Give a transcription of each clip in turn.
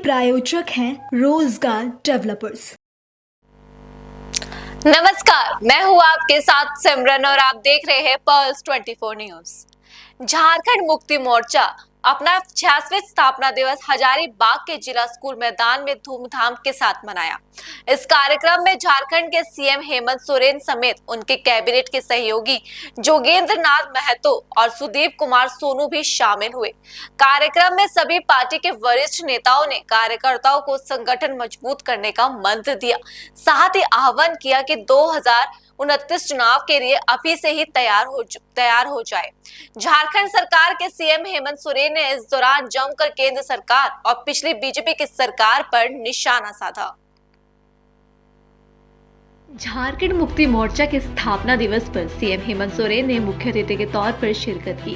प्रायोजक हैं रोजगार डेवलपर्स। नमस्कार, मैं हूं आपके साथ सिमरन और आप देख रहे हैं पल्स 24 न्यूज। झारखंड मुक्ति मोर्चा अपना 66वां स्थापना दिवस हजारीबाग के जिला स्कूल मैदान में धूमधाम के साथ मनाया। इस कार्यक्रम में झारखंड के सीएम हेमंत सोरेन समेत उनके कैबिनेट के सहयोगी जोगेंद्र नाथ महतो और सुदीप कुमार सोनू भी शामिल हुए। कार्यक्रम में सभी पार्टी के वरिष्ठ नेताओं ने कार्यकर्ताओं को संगठन मजबूत करने का मंत्र दिया। साथ ही आह्वान किया कि 2029 चुनाव के लिए अभी से ही तैयार हो जाए। झारखंड सरकार के सीएम हेमंत सोरेन ने इस दौरान जमकर केंद्र सरकार और पिछली बीजेपी की सरकार पर निशाना साधा। झारखंड मुक्ति मोर्चा के स्थापना दिवस पर सीएम हेमंत सोरेन ने मुख्य अतिथि के तौर पर शिरकत की।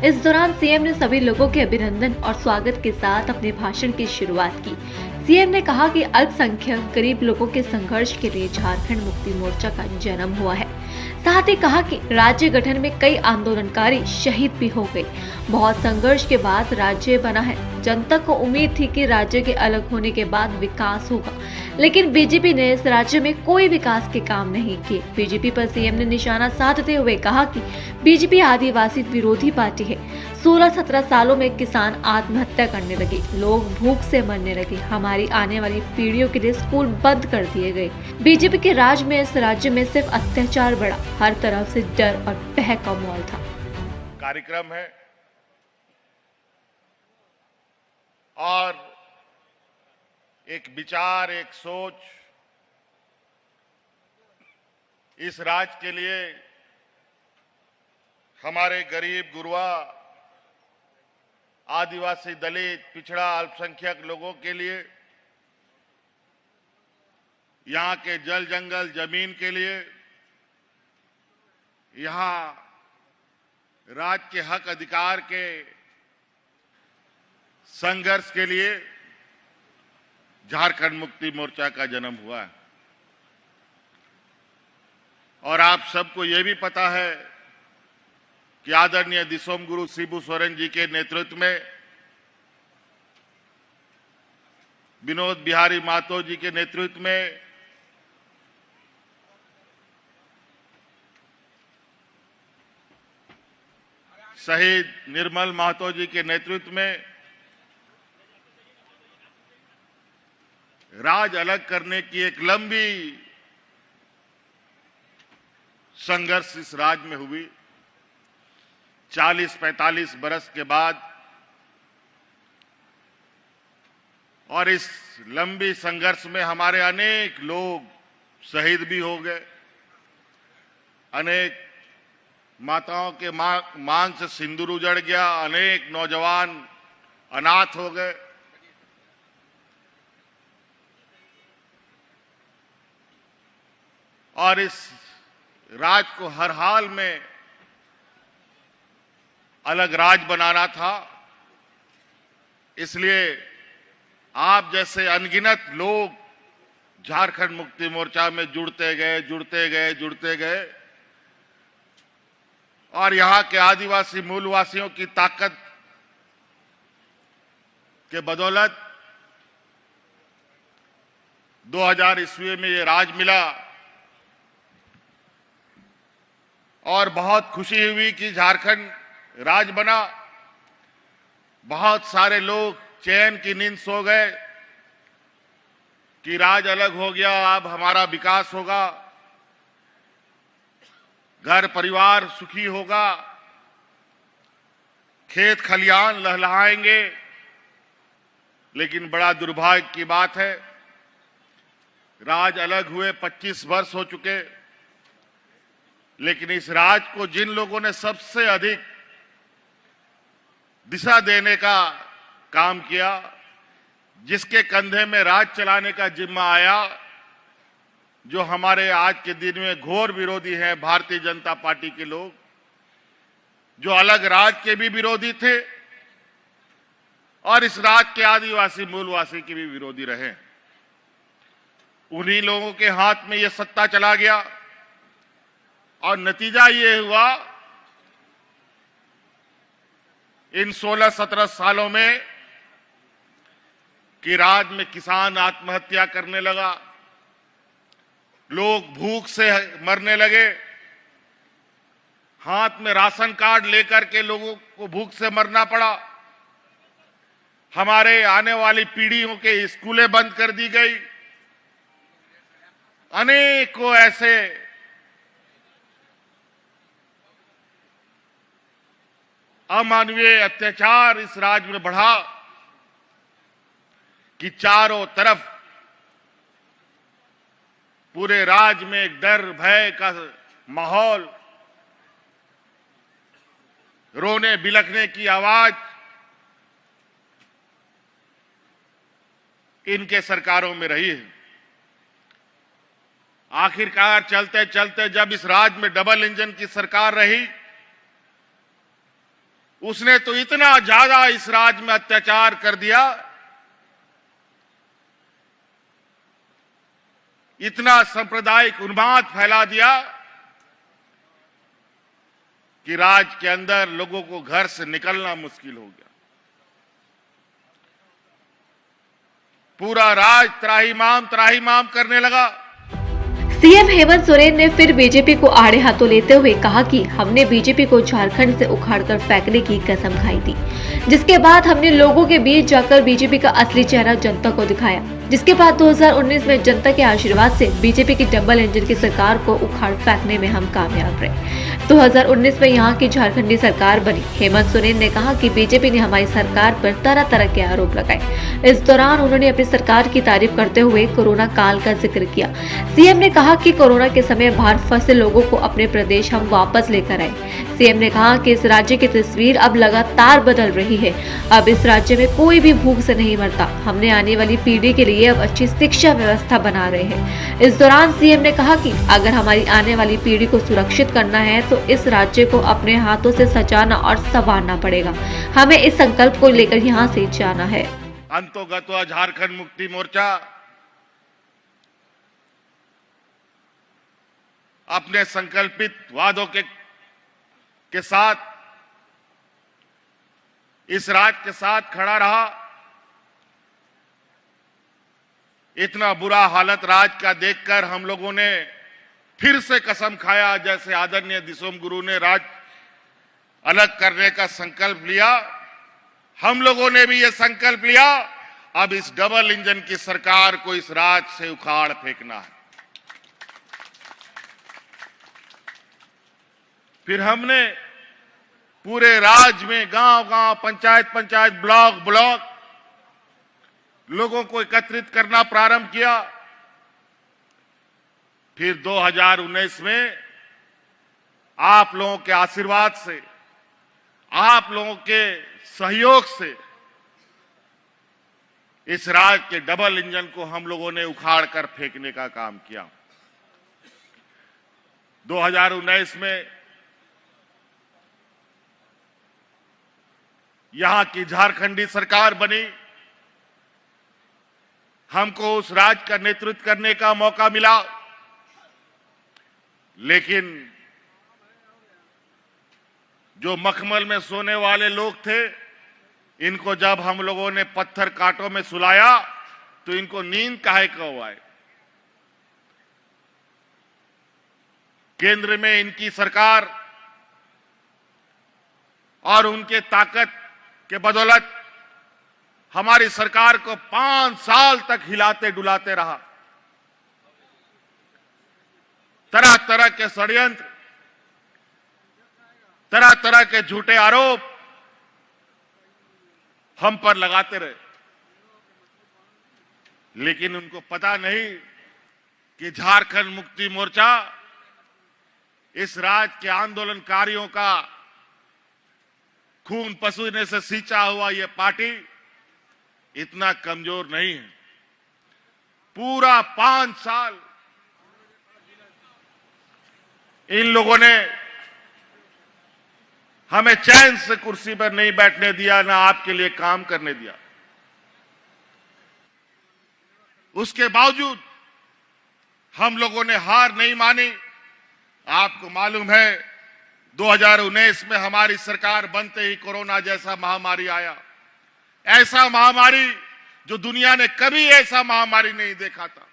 इस दौरान सीएम ने सभी लोगों के अभिनंदन और स्वागत के साथ अपने भाषण की शुरुआत की। सीएम ने कहा कि अल्पसंख्यक गरीब लोगों के संघर्ष के लिए झारखंड मुक्ति मोर्चा का जन्म हुआ है। साथ ही कहा कि राज्य गठन में कई आंदोलनकारी शहीद भी हो गए। बहुत संघर्ष के बाद राज्य बना है। जनता को उम्मीद थी कि राज्य के अलग होने के बाद विकास होगा, लेकिन बीजेपी ने इस राज्य में कोई विकास के काम नहीं किए। बीजेपी पर सीएम ने निशाना साधते हुए कहा कि बीजेपी आदिवासी विरोधी पार्टी है। 16-17 सालों में किसान आत्महत्या करने लगे, लोग भूख से मरने लगे, हमारी आने वाली पीढ़ियों के लिए स्कूल बंद कर दिए गए। बीजेपी के राज में इस राज्य में सिर्फ अत्याचार बढ़ा, हर तरफ से डर और भय का माहौल था। कार्यक्रम है और एक विचार, एक सोच इस राज्य के लिए हमारे गरीब गुरबा, आदिवासी, दलित, पिछड़ा, अल्पसंख्यक लोगों के लिए, यहाँ के जल जंगल जमीन के लिए, यहाँ राज्य के हक अधिकार के संघर्ष के लिए झारखंड मुक्ति मोर्चा का जन्म हुआ है। और आप सबको यह भी पता है कि आदरणीय दिसोम गुरु शिबू सोरेन जी के नेतृत्व में, विनोद बिहारी महतो जी के नेतृत्व में शहीद निर्मल महतो जी के नेतृत्व में राज अलग करने की एक लंबी संघर्ष इस राज्य में हुई। 40-45 बरस के बाद और इस लंबी संघर्ष में हमारे अनेक लोग शहीद भी हो गए, अनेक माताओं के मांग से सिंदूर उजड़ गया, अनेक नौजवान अनाथ हो गए। और इस राज को हर हाल में अलग राज बनाना था। इसलिए आप जैसे अनगिनत लोग झारखंड मुक्ति मोर्चा में जुड़ते गए और यहाँ के आदिवासी मूलवासियों की ताकत के बदौलत 2000 ईस्वी में ये राज मिला। और बहुत खुशी हुई कि झारखंड राज बना। बहुत सारे लोग चैन की नींद सो गए कि राज अलग हो गया, अब हमारा विकास होगा, घर परिवार सुखी होगा, खेत खलियान लहलहाएंगे। लेकिन बड़ा दुर्भाग्य की बात है, राज अलग हुए 25 वर्ष हो चुके, लेकिन इस राज को जिन लोगों ने सबसे अधिक दिशा देने का काम किया, जिसके कंधे में राज चलाने का जिम्मा आया, जो हमारे आज के दिन में घोर विरोधी हैं भारतीय जनता पार्टी के लोग, जो अलग राज के भी विरोधी थे और इस राज के आदिवासी मूलवासी के भी विरोधी रहे। उन्हीं लोगों के हाथ में यह सत्ता चला गया और नतीजा ये हुआ, इन 16-17 सालों में कि राज्य में किसान आत्महत्या करने लगा, लोग भूख से मरने लगे, हाथ में राशन कार्ड लेकर के लोगों को भूख से मरना पड़ा, हमारे आने वाली पीढ़ियों के स्कूलें बंद कर दी गई, अनेकों ऐसे अमानवीय अत्याचार इस राज्य में बढ़ा कि चारों तरफ पूरे राज्य में एक डर भय का माहौल, रोने बिलखने की आवाज इनके सरकारों में रही है। आखिरकार चलते चलते जब इस राज्य में डबल इंजन की सरकार रही, उसने तो इतना ज्यादा इस राज्य में अत्याचार कर दिया, इतना सांप्रदायिक उन्माद फैला दिया कि राज्य के अंदर लोगों को घर से निकलना मुश्किल हो गया। पूरा राज्य त्राहिमाम करने लगा। सीएम हेमंत सोरेन ने फिर बीजेपी को आड़े हाथों लेते हुए कहा कि हमने बीजेपी को झारखंड से उखाड़कर फेंकने की कसम खाई थी, जिसके बाद हमने लोगों के बीच जाकर बीजेपी का असली चेहरा जनता को दिखाया, जिसके बाद 2019 में जनता के आशीर्वाद से बीजेपी की डबल इंजन की सरकार को उखाड़ फेंकने में हम कामयाब रहे। 2019 में यहाँ की झारखंडी सरकार बनी। हेमंत सोरेन ने कहा कि बीजेपी ने हमारी सरकार पर तरह तरह के आरोप लगाए। इस दौरान उन्होंने अपनी सरकार की तारीफ करते हुए कोरोना काल का जिक्र किया। सीएम ने कहा कि कोरोना के समय बाहर फंसे लोगों को अपने प्रदेश हम वापस लेकर आए। सीएम ने कहा कि इस राज्य की तस्वीर अब लगातार बदल रही है। अब इस राज्य में कोई भी भूख से नहीं मरता। हमने आने वाली पीढ़ी के लिए अब अच्छी शिक्षा व्यवस्था बना रहे हैं। इस दौरान सीएम ने कहा कि अगर हमारी आने वाली पीढ़ी को सुरक्षित करना है तो इस राज्य को अपने हाथों से सजाना और संवारना पड़ेगा। हमें इस संकल्प को लेकर यहाँ से जाना है। अंतोगत्वा झारखंड मुक्ति मोर्चा अपने संकल्पित वादों के साथ इस राज्य के साथ खड़ा रहा। इतना बुरा हालत राज्य का देखकर हम लोगों ने फिर से कसम खाया, जैसे आदरणीय दिसोम गुरु ने राज्य अलग करने का संकल्प लिया, हम लोगों ने भी यह संकल्प लिया, अब इस डबल इंजन की सरकार को इस राज्य से उखाड़ फेंकना है। फिर हमने पूरे राज्य में गांव-गांव, पंचायत, ब्लॉक लोगों को एकत्रित करना प्रारंभ किया। फिर 2019 में आप लोगों के आशीर्वाद से, आप लोगों के सहयोग से इस राज्य के डबल इंजन को हम लोगों ने उखाड़ कर फेंकने का काम किया। 2019 में यहां की झारखंडी सरकार बनी। हमको उस राज्य का नेतृत्व करने का मौका मिला, लेकिन जो मखमल में सोने वाले लोग थे, इनको जब हम लोगों ने पत्थर कांटों में सुलाया तो इनको नींद काहे को आए। केंद्र में इनकी सरकार और उनके ताकत के बदौलत हमारी सरकार को 5 साल तक हिलाते डुलाते रहा। तरह तरह के षड्यंत्र, तरह तरह के झूठे आरोप हम पर लगाते रहे, लेकिन उनको पता नहीं कि झारखंड मुक्ति मोर्चा इस राज्य के आंदोलनकारियों का खून पसीने से सींचा हुआ यह पार्टी इतना कमजोर नहीं है। पूरा 5 साल इन लोगों ने हमें चैन से कुर्सी पर नहीं बैठने दिया, ना आपके लिए काम करने दिया। उसके बावजूद हम लोगों ने हार नहीं मानी। आपको मालूम है 2019 में हमारी सरकार बनते ही कोरोना जैसा महामारी आया। ऐसा महामारी जो दुनिया ने कभी ऐसा महामारी नहीं देखा था।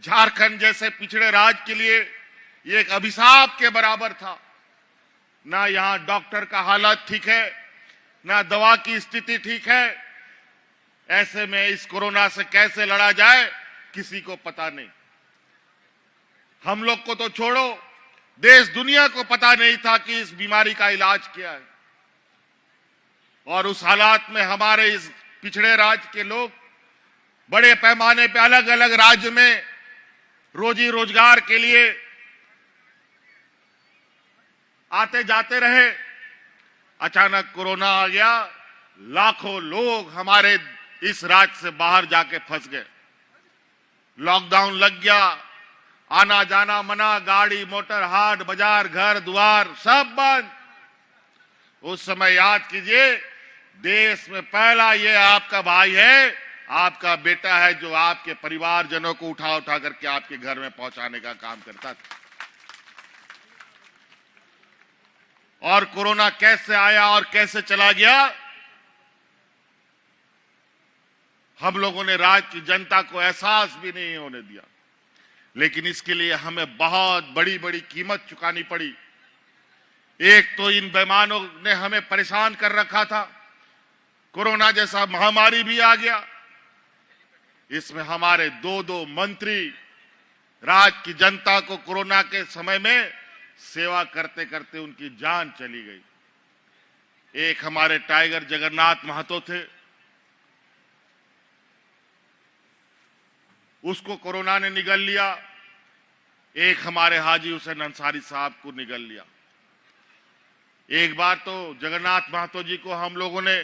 झारखंड जैसे पिछड़े राज्य के लिए ये एक अभिशाप के बराबर था। ना यहां डॉक्टर का हालत ठीक है, ना दवा की स्थिति ठीक है। ऐसे में इस कोरोना से कैसे लड़ा जाए किसी को पता नहीं। हम लोग को तो छोड़ो, देश दुनिया को पता नहीं था कि इस बीमारी का इलाज क्या है। और उस हालात में हमारे इस पिछड़े राज्य के लोग बड़े पैमाने पे अलग अलग राज्य में रोजी रोजगार के लिए आते जाते रहे। अचानक कोरोना आ गया, लाखों लोग हमारे इस राज्य से बाहर जाके फंस गए। लॉकडाउन लग गया, आना जाना मना, गाड़ी मोटर हाट बाजार घर द्वार सब बंद। उस समय याद कीजिए, देश में पहला ये आपका भाई है, आपका बेटा है, जो आपके परिवारजनों को उठा उठा करके आपके घर में पहुंचाने का काम करता था। और कोरोना कैसे आया और कैसे चला गया, हम लोगों ने राज्य की जनता को एहसास भी नहीं होने दिया। लेकिन इसके लिए हमें बहुत बड़ी बड़ी कीमत चुकानी पड़ी। एक तो इन बेईमानों ने हमें परेशान कर रखा था, कोरोना जैसा महामारी भी आ गया। इसमें हमारे दो मंत्री राज्य की जनता को कोरोना के समय में सेवा करते करते उनकी जान चली गई। एक हमारे टाइगर जगन्नाथ महतो थे, उसको कोरोना ने निगल लिया। एक हमारे हाजी हुसैन अंसारी साहब को निगल लिया। एक बार तो जगन्नाथ महतो जी को हम लोगों ने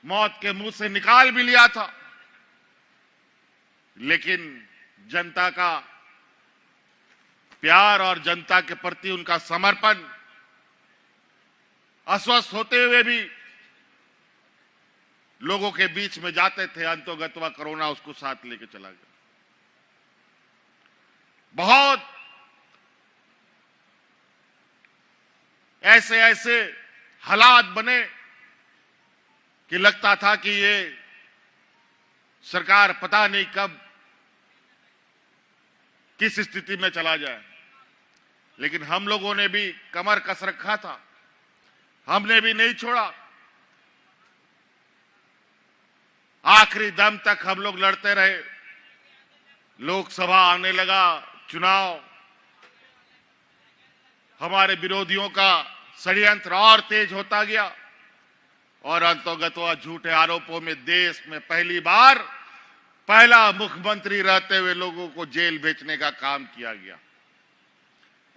मौत के मुंह से निकाल भी लिया था, लेकिन जनता का प्यार और जनता के प्रति उनका समर्पण, अस्वस्थ होते हुए भी लोगों के बीच में जाते थे। अंतोगत्वा कोरोना उसको साथ लेके चला गया। बहुत ऐसे ऐसे हालात बने कि लगता था कि ये सरकार पता नहीं कब किस स्थिति में चला जाए। लेकिन हम लोगों ने भी कमर कस रखा था, हमने भी नहीं छोड़ा। आखिरी दम तक हम लोग लड़ते रहे। लोकसभा आने लगा, चुनाव, हमारे विरोधियों का षड्यंत्र और तेज होता गया और अंतोगत्वा झूठे आरोपों में देश में पहली बार पहला मुख्यमंत्री रहते हुए लोगों को जेल भेजने का काम किया गया।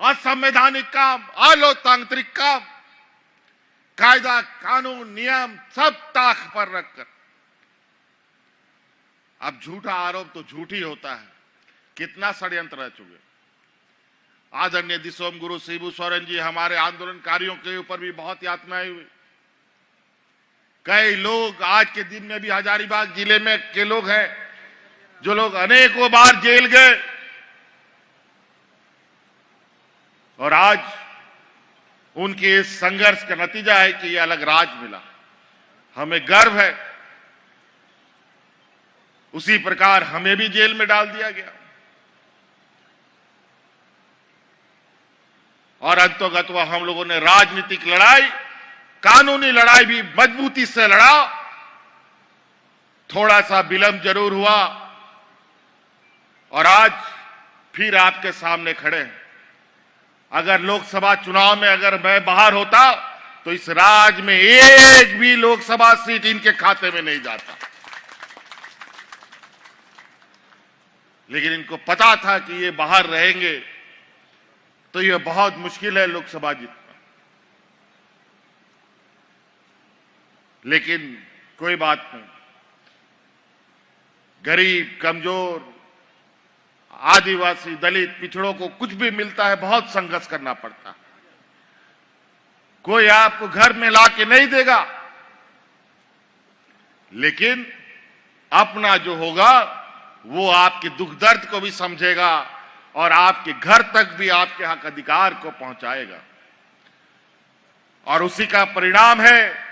असंवैधानिक काम, अलोकतांत्रिक काम, कायदा कानून नियम सब ताक पर रखकर। अब झूठा आरोप तो झूठ ही होता है, कितना षड्यंत्र रह चुके। आदरणीय दिसोम गुरु शिबू सोरेन जी, हमारे आंदोलनकारियों के ऊपर भी बहुत यातनाएं हुई। कई लोग आज के दिन में भी हजारीबाग जिले में के लोग हैं जो लोग अनेकों बार जेल गए और आज उनके इस संघर्ष का नतीजा है कि ये अलग राज मिला। हमें गर्व है। उसी प्रकार हमें भी जेल में डाल दिया गया और अंतोगत्वा हम लोगों ने राजनीतिक लड़ाई, कानूनी लड़ाई भी मजबूती से लड़ा। थोड़ा सा विलंब जरूर हुआ और आज फिर आपके सामने खड़े हैं। अगर लोकसभा चुनाव में अगर मैं बाहर होता तो इस राज्य में एक भी लोकसभा सीट इनके खाते में नहीं जाता। लेकिन इनको पता था कि ये बाहर रहेंगे तो ये बहुत मुश्किल है लोकसभा जीतना। लेकिन कोई बात नहीं, गरीब, कमजोर, आदिवासी, दलित, पिछड़ों को कुछ भी मिलता है बहुत संघर्ष करना पड़ता है। कोई आपको घर में लाके नहीं देगा, लेकिन अपना जो होगा वो आपके दुख दर्द को भी समझेगा और आपके घर तक भी आपके हक अधिकार को पहुंचाएगा। और उसी का परिणाम है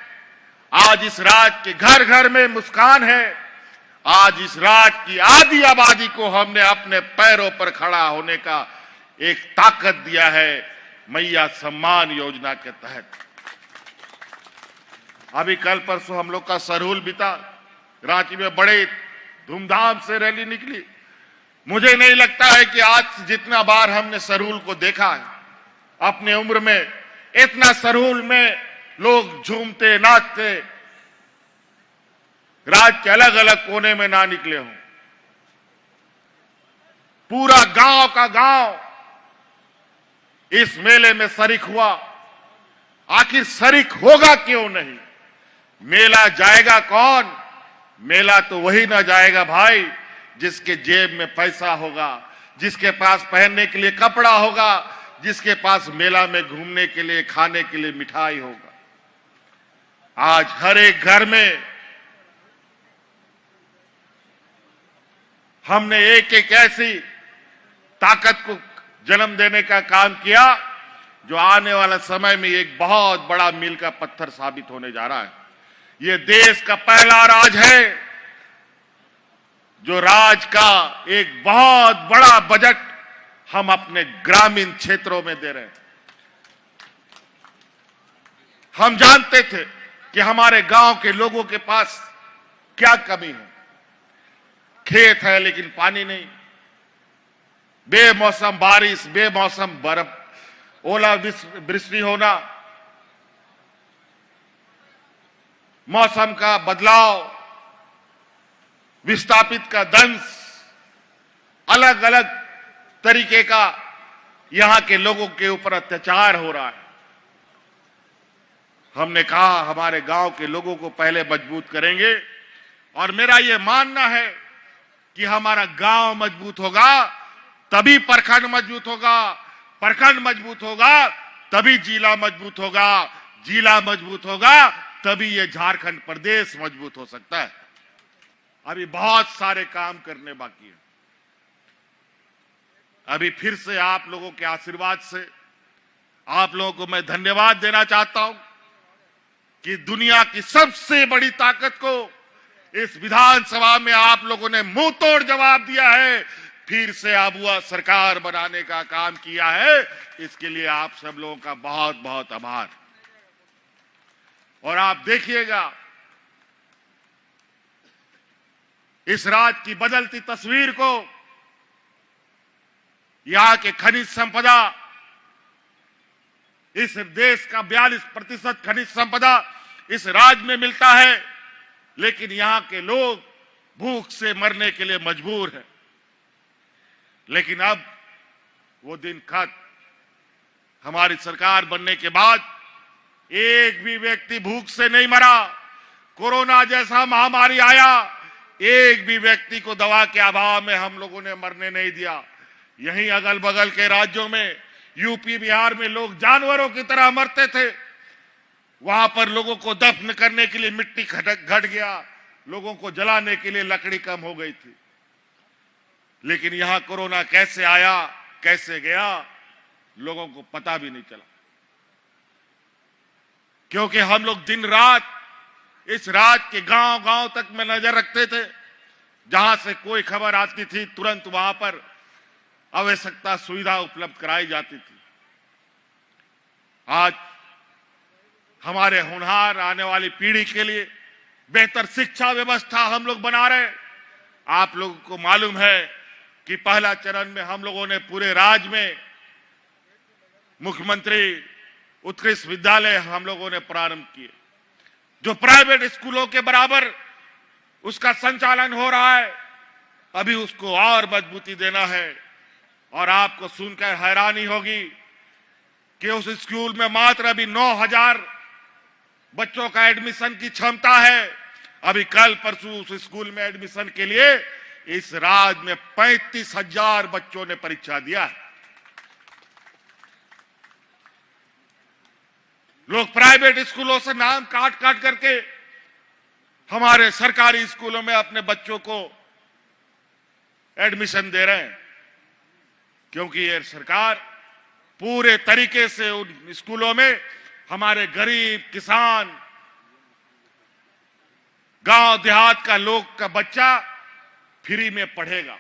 आज इस राज्य के घर घर में मुस्कान है। आज इस राज्य की आधी आबादी को हमने अपने पैरों पर खड़ा होने का एक ताकत दिया है मैया सम्मान योजना के तहत। अभी कल परसों हम लोग का सरहुल बीता, रांची में बड़े धूमधाम से रैली निकली। मुझे नहीं लगता है कि आज जितना बार हमने सरहुल को देखा है अपने उम्र में, इतना सरहुल में लोग झूमते नाचते राज्य के अलग अलग कोने में ना निकले हों। पूरा गांव का गांव इस मेले में शरीक हुआ। आखिर शरीक होगा क्यों नहीं? मेला जाएगा कौन? मेला तो वही ना जाएगा भाई जिसके जेब में पैसा होगा, जिसके पास पहनने के लिए कपड़ा होगा, जिसके पास मेला में घूमने के लिए खाने के लिए मिठाई होगा। आज हर एक घर में हमने एक एक ऐसी ताकत को जन्म देने का काम किया जो आने वाला समय में एक बहुत बड़ा मील का पत्थर साबित होने जा रहा है। ये देश का पहला राज है जो राज का एक बहुत बड़ा बजट हम अपने ग्रामीण क्षेत्रों में दे रहे हैं। हम जानते थे कि हमारे गांव के लोगों के पास क्या कमी है। खेत है लेकिन पानी नहीं, बेमौसम बारिश, बेमौसम बर्फ, ओलावृष्टि होना, मौसम का बदलाव, विस्थापित का दंश, अलग अलग तरीके का यहां के लोगों के ऊपर अत्याचार हो रहा है। हमने कहा हमारे गांव के लोगों को पहले मजबूत करेंगे और मेरा यह मानना है कि हमारा गांव मजबूत होगा तभी प्रखंड मजबूत होगा, प्रखंड मजबूत होगा तभी जिला मजबूत होगा, जिला मजबूत होगा तभी ये झारखंड प्रदेश मजबूत हो सकता है। अभी बहुत सारे काम करने बाकी है। अभी फिर से आप लोगों के आशीर्वाद से आप लोगों को मैं धन्यवाद देना चाहता हूं कि दुनिया की सबसे बड़ी ताकत को इस विधानसभा में आप लोगों ने मुंह तोड़ जवाब दिया है, फिर से आबुआ सरकार बनाने का काम किया है। इसके लिए आप सब लोगों का बहुत बहुत आभार। और आप देखिएगा इस राज्य की बदलती तस्वीर को, यहां के खनिज संपदा, इस देश का 42% खनिज संपदा इस राज्य में मिलता है, लेकिन यहां के लोग भूख से मरने के लिए मजबूर हैं। लेकिन अब वो दिन खत्म। हमारी सरकार बनने के बाद एक भी व्यक्ति भूख से नहीं मरा। कोरोना जैसा महामारी आया, एक भी व्यक्ति को दवा के अभाव में हम लोगों ने मरने नहीं दिया। यहीं अगल बगल के राज्यों में, यूपी बिहार में लोग जानवरों की तरह मरते थे। वहां पर लोगों को दफन करने के लिए मिट्टी घट गया, लोगों को जलाने के लिए लकड़ी कम हो गई थी। लेकिन यहां कोरोना कैसे आया, कैसे गया, लोगों को पता भी नहीं चला, क्योंकि हम लोग दिन रात इस राज्य के गांव गांव तक में नजर रखते थे। जहां से कोई खबर आती थी तुरंत वहां पर आवश्यकता सुविधा उपलब्ध कराई जाती थी। आज हमारे होनहार आने वाली पीढ़ी के लिए बेहतर शिक्षा व्यवस्था हम लोग बना रहे। आप लोगों को मालूम है कि पहला चरण में हम लोगों ने पूरे राज्य में मुख्यमंत्री उत्कृष्ट विद्यालय हम लोगों ने प्रारंभ किए, जो प्राइवेट स्कूलों के बराबर उसका संचालन हो रहा है। अभी उसको और मजबूती देना है। और आपको सुनकर हैरानी होगी कि उस स्कूल में मात्र अभी 9,000 बच्चों का एडमिशन की क्षमता है। अभी कल परसों उस स्कूल में एडमिशन के लिए इस राज्य में 35,000 बच्चों ने परीक्षा दिया है। लोग प्राइवेट स्कूलों से नाम काट काट करके हमारे सरकारी स्कूलों में अपने बच्चों को एडमिशन दे रहे हैं, क्योंकि ये सरकार पूरे तरीके से उन स्कूलों में हमारे गरीब किसान, गांव देहात का लोग का बच्चा फ्री में पढ़ेगा।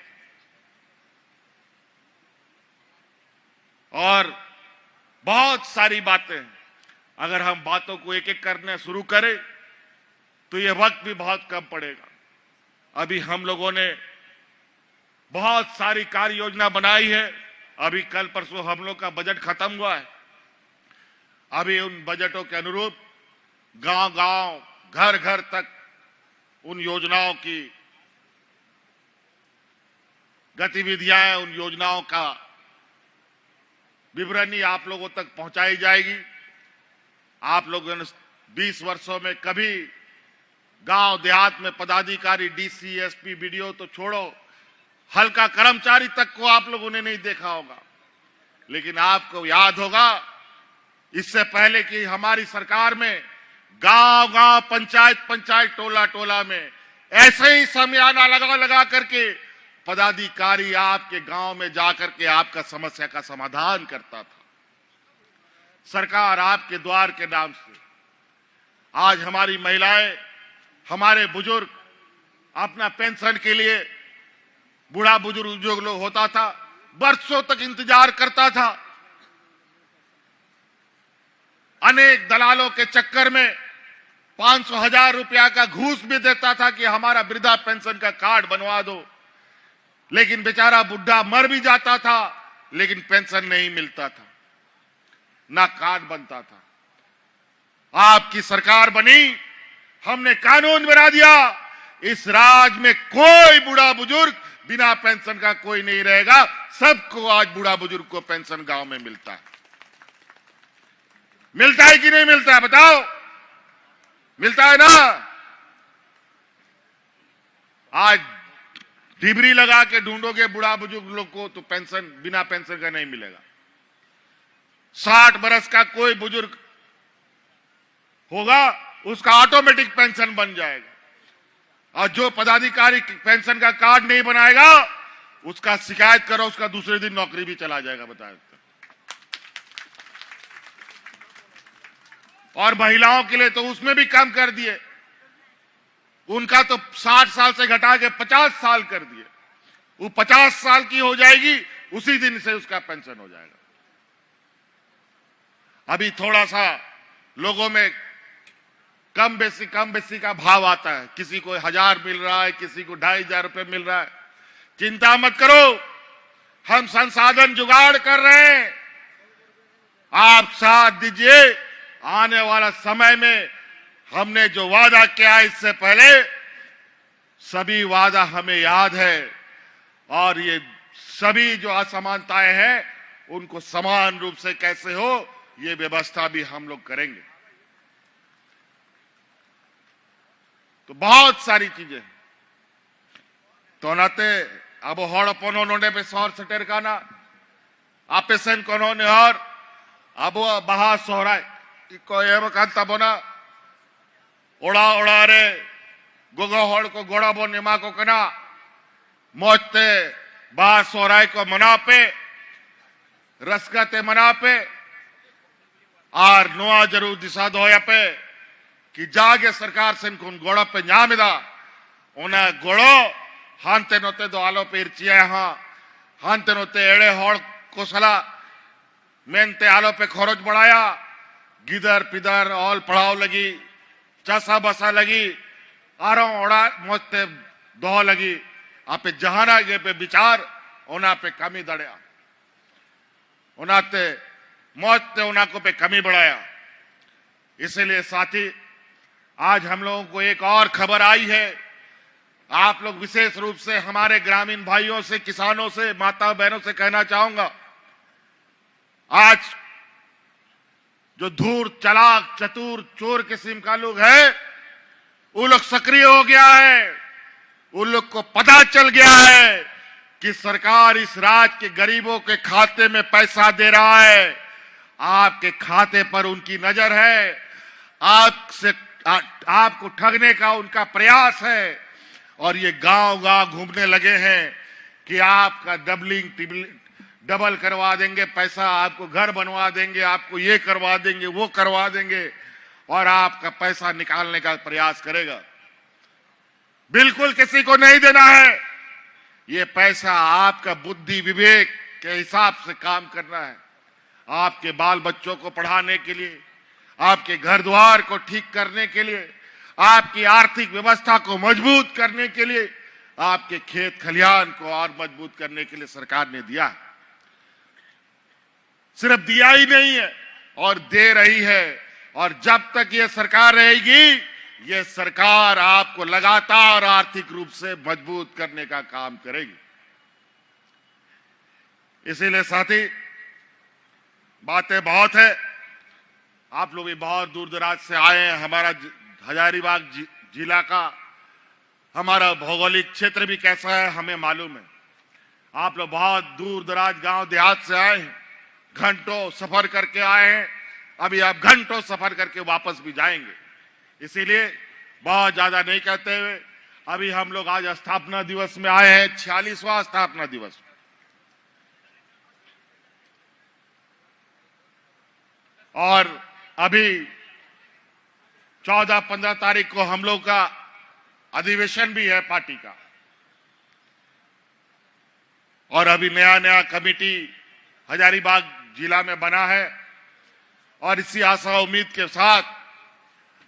और बहुत सारी बातें, अगर हम बातों को एक एक करने शुरू करें तो यह वक्त भी बहुत कम पड़ेगा। अभी हम लोगों ने बहुत सारी कार्य योजना बनाई है। अभी कल परसों हम लोग का बजट खत्म हुआ है। अभी उन बजटों के अनुरूप गांव-गांव, घर-घर तक उन योजनाओं की गतिविधियां, उन योजनाओं का विवरणी आप लोगों तक पहुंचाई जाएगी। आप लोगों ने 20 वर्षों में कभी गांव देहात में पदाधिकारी, डीसी, एसपी, बीडीओ तो छोड़ो, हल्का कर्मचारी तक को आप लोगों ने नहीं देखा होगा। लेकिन आपको याद होगा, इससे पहले कि हमारी सरकार में गांव-गांव, पंचायत-पंचायत, टोला-टोला में ऐसे ही समियाना लगा करके पदाधिकारी आपके गांव में जाकर के आपका समस्या का समाधान करता था। सरकार आपके द्वार के नाम से आज हमारी महिलाएं, हमारे बुजुर्ग अपना पेंशन के लिए, बूढ़ा बुजुर्ग जो लोग होता था, बरसों तक इंतजार करता था। अनेक दलालों के चक्कर में 500,000 रुपया का घूस भी देता था कि हमारा वृद्धा पेंशन का कार्ड बनवा दो। लेकिन बेचारा बुढ़ा मर भी जाता था, लेकिन पेंशन नहीं मिलता था, ना कार्ड बनता था। आपकी सरकार बनी, हमने कानून बना दिया, इस राज्य में कोई बूढ़ा बुजुर्ग बिना पेंशन का कोई नहीं रहेगा। सबको आज बूढ़ा बुजुर्ग को पेंशन गांव में मिलता है। मिलता है कि नहीं मिलता है, बताओ? मिलता है ना? आज डिबरी लगा के ढूंढोगे बूढ़ा बुजुर्ग लोग को तो पेंशन, बिना पेंशन का नहीं मिलेगा। 60 बरस का कोई बुजुर्ग होगा, उसका ऑटोमेटिक पेंशन बन जाएगा। और जो पदाधिकारी पेंशन का कार्ड नहीं बनाएगा, उसका शिकायत करो, उसका दूसरे दिन नौकरी भी चला जाएगा, बताया। और महिलाओं के लिए तो उसमें भी कम कर दिए, उनका तो 60 साल से घटा के 50 साल कर दिए। वो 50 साल की हो जाएगी, उसी दिन से उसका पेंशन हो जाएगा। अभी थोड़ा सा लोगों में कम बेसी का भाव आता है। किसी को 1000 मिल रहा है, किसी को 2500 रुपए मिल रहा है। चिंता मत करो, हम संसाधन जुगाड़ कर रहे हैं। आप साथ दीजिए, आने वाला समय में हमने जो वादा किया इससे पहले, सभी वादा हमें याद है। और ये सभी जो असमानताएं हैं, उनको समान रूप से कैसे हो, ये व्यवस्था भी हम लोग करेंगे। तो बहुत सारी चीजें तो नाते अब हड़ पनोने पे शहर सटेर का ना आपेसन कोनोने और अब बहा सोहराय को एम कांता बोना ओड़ा ओड़ा रे गोगो हड़ को गोड़ा बो निमा को कना मोते बहा सोहराय को मना पे रसगते मना पे और नुआ जरूर दिशा दोया पे कि जागे सरकार से इनको गोड़ा पे न्यामिदा उन्हें गोड़ो हांते नोते दो आलो पे इर्चिया हाँ हांते नोते एड़े हड़ को सला मेंते आलो पे खरोच बढ़ाया गिदर पिदर ऑल पढ़ाओ लगी चसा बसा लगी आरों ओड़ा मोते दो लगी आपे जहाना गे पे विचार उना पे कमी दड़या उनाते मोते उना को पे कमी बढ़ाया। इसीलिए साथी आज हम लोगों को एक और खबर आई है। आप लोग विशेष रूप से हमारे ग्रामीण भाइयों से, किसानों से, माता बहनों से कहना चाहूंगा, आज जो धूर्त, चालाक, चतुर, चोर किस्म का लोग है, वो लोग सक्रिय हो गया है। उन लोग को पता चल गया है कि सरकार इस राज्य के गरीबों के खाते में पैसा दे रहा है। आपके खाते पर उनकी नजर है, आपको ठगने का उनका प्रयास है। और ये गांव-गांव घूमने लगे हैं कि आपका डबल करवा देंगे पैसा, आपको घर बनवा देंगे, आपको ये करवा देंगे, वो करवा देंगे और आपका पैसा निकालने का प्रयास करेगा। बिल्कुल किसी को नहीं देना है। ये पैसा आपका बुद्धि विवेक के हिसाब से काम करना है। आपके बाल बच्चों को पढ़ाने के लिए, आपके घर द्वार को ठीक करने के लिए, आपकी आर्थिक व्यवस्था को मजबूत करने के लिए, आपके खेत खलिहान को और मजबूत करने के लिए सरकार ने दिया। सिर्फ दिया ही नहीं है और दे रही है। और जब तक ये सरकार रहेगी, ये सरकार आपको लगातार आर्थिक रूप से मजबूत करने का काम करेगी। इसीलिए साथी, बातें बहुत है। आप लोग भी बहुत दूर दराज से आए हैं। हमारा हजारीबाग जिला का हमारा भौगोलिक क्षेत्र भी कैसा है हमें मालूम है। आप लोग बहुत दूर दराज गांव देहात से आए हैं, घंटों सफर करके आए हैं। अभी आप घंटों सफर करके वापस भी जाएंगे। इसीलिए बहुत ज्यादा नहीं कहते हुए, अभी हम लोग आज स्थापना दिवस में आए हैं, 46वां स्थापना दिवस। और अभी 14-15 तारीख को हम लोग का अधिवेशन भी है पार्टी का। और अभी नया नया कमेटी हजारीबाग जिला में बना है। और इसी आशा उम्मीद के साथ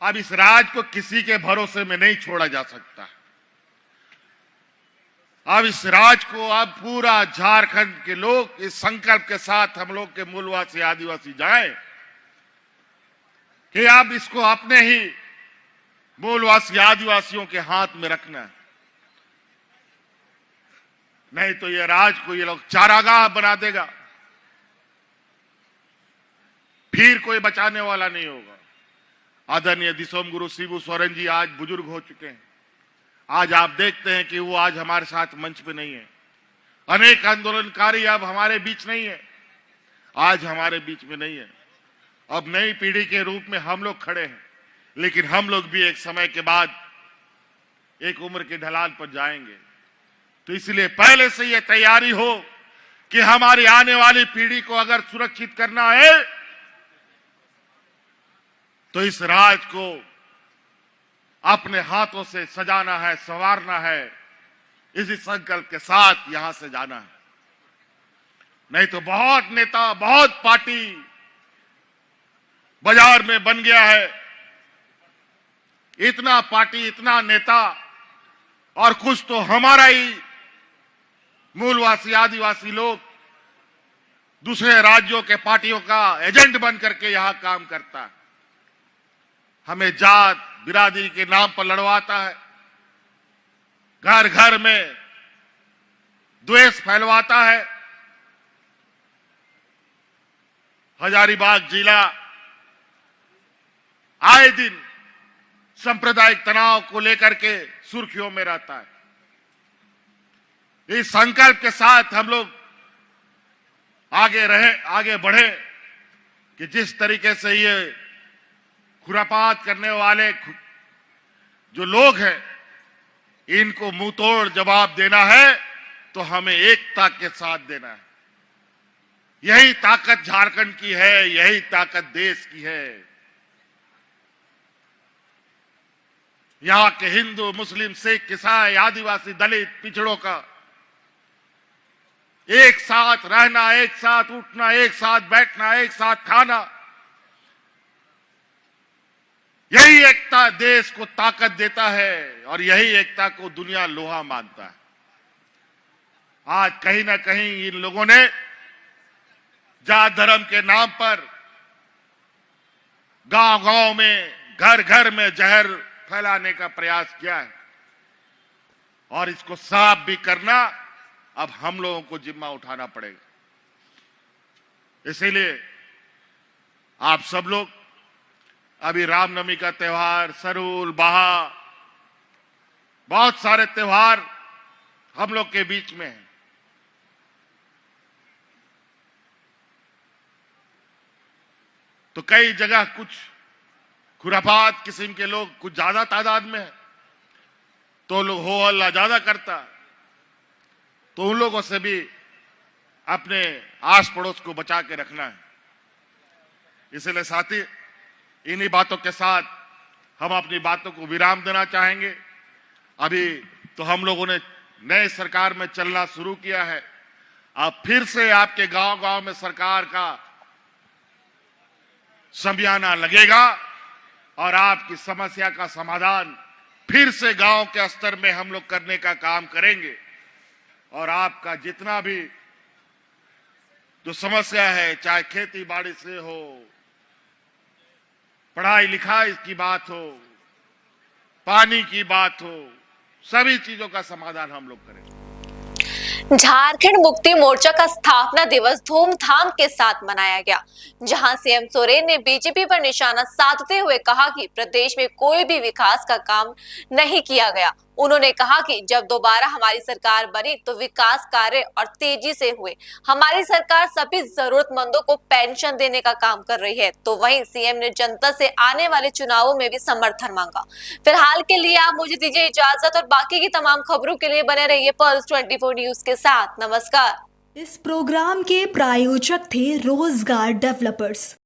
अब इस राज को किसी के भरोसे में नहीं छोड़ा जा सकता। अब इस राज को अब पूरा झारखंड के लोग इस संकल्प के साथ, हम लोग के मूलवासी आदिवासी जाएं कि अब इसको अपने ही मूलवासी आदिवासियों के हाथ में रखना है। नहीं तो ये राज को ये लोग चारागाह बना देगा, फिर कोई बचाने वाला नहीं होगा। आदरणीय दिसोम गुरु शिबू सोरेन जी आज बुजुर्ग हो चुके हैं। आज आप देखते हैं कि वो आज हमारे साथ मंच पे नहीं है। अनेक आंदोलनकारी अब हमारे बीच नहीं है, आज हमारे बीच में नहीं है। अब नई पीढ़ी के रूप में हम लोग खड़े हैं, लेकिन हम लोग भी एक समय के बाद एक उम्र के ढलान पर जाएंगे। तो इसलिए पहले से ये तैयारी हो कि हमारी आने वाली पीढ़ी को अगर सुरक्षित करना है तो इस राज को अपने हाथों से सजाना है, संवारना है। इसी संकल्प के साथ यहां से जाना है। नहीं तो बहुत नेता, बहुत पार्टी बाजार में बन गया है। इतना पार्टी, इतना नेता, और कुछ तो हमारा ही मूलवासी आदिवासी लोग दूसरे राज्यों के पार्टियों का एजेंट बन करके यहां काम करता है। हमें जात बिरादरी के नाम पर लड़वाता है, घर घर में द्वेष फैलवाता है। हजारीबाग जिला आए दिन सांप्रदायिक तनाव को लेकर के सुर्खियों में रहता है। इस संकल्प के साथ हम लोग आगे बढ़े कि जिस तरीके से ये खुरापात करने वाले जो लोग हैं, इनको मुंह तोड़ जवाब देना है तो हमें एकता के साथ देना है। यही ताकत झारखंड की है, यही ताकत देश की है। यहां के हिंदू, मुस्लिम, सिख, ईसाई, आदिवासी, दलित, पिछड़ों का एक साथ रहना, एक साथ उठना, एक साथ बैठना, एक साथ खाना, यही एकता देश को ताकत देता है और यही एकता को दुनिया लोहा मानता है। आज कहीं ना कहीं इन लोगों ने जात धर्म के नाम पर गांव-गांव में, घर-घर में जहर फैलाने का प्रयास किया है और इसको साफ भी करना अब हम लोगों को जिम्मा उठाना पड़ेगा। इसीलिए आप सब लोग, अभी रामनवमी का त्योहार, सरूल, बाहा, बहुत सारे त्योहार हम लोग के बीच में है। तो कई जगह कुछ खुराफात किस्म के लोग कुछ ज्यादा तादाद में है, तो लोग हो हल्ला ज्यादा करता, तो उन लोगों से भी अपने आस पड़ोस को बचा के रखना है। इसलिए साथी, इन्हीं बातों के साथ हम अपनी बातों को विराम देना चाहेंगे। अभी तो हम लोगों ने नए सरकार में चलना शुरू किया है। अब फिर से आपके गांव-गांव में सरकार का शमियाना लगेगा और आपकी समस्या का समाधान फिर से गांव के स्तर में हम लोग करने का काम करेंगे। और आपका जितना भी जो समस्या है, चाहे खेती बाड़ी से हो, पढ़ाई लिखाई की बात हो, पानी की बात हो, सभी चीजों का समाधान हम लोग करेंगे। झारखंड मुक्ति मोर्चा का स्थापना दिवस धूमधाम के साथ मनाया गया, जहां सीएम सोरेन ने बीजेपी पर निशाना साधते हुए कहा कि प्रदेश में कोई भी विकास का काम नहीं किया गया। उन्होंने कहा कि जब दोबारा हमारी सरकार बनी तो विकास कार्य और तेजी से हुए। हमारी सरकार सभी जरूरतमंदों को पेंशन देने का काम कर रही है। तो वहीं सीएम ने जनता से आने वाले चुनावों में भी समर्थन मांगा। फिलहाल के लिए आप मुझे दीजिए इजाजत और बाकी की तमाम खबरों के लिए बने रहिए पल्स 24 न्यूज के साथ। नमस्कार। इस प्रोग्राम के प्रायोजक थे रोजगार डेवलपर्स।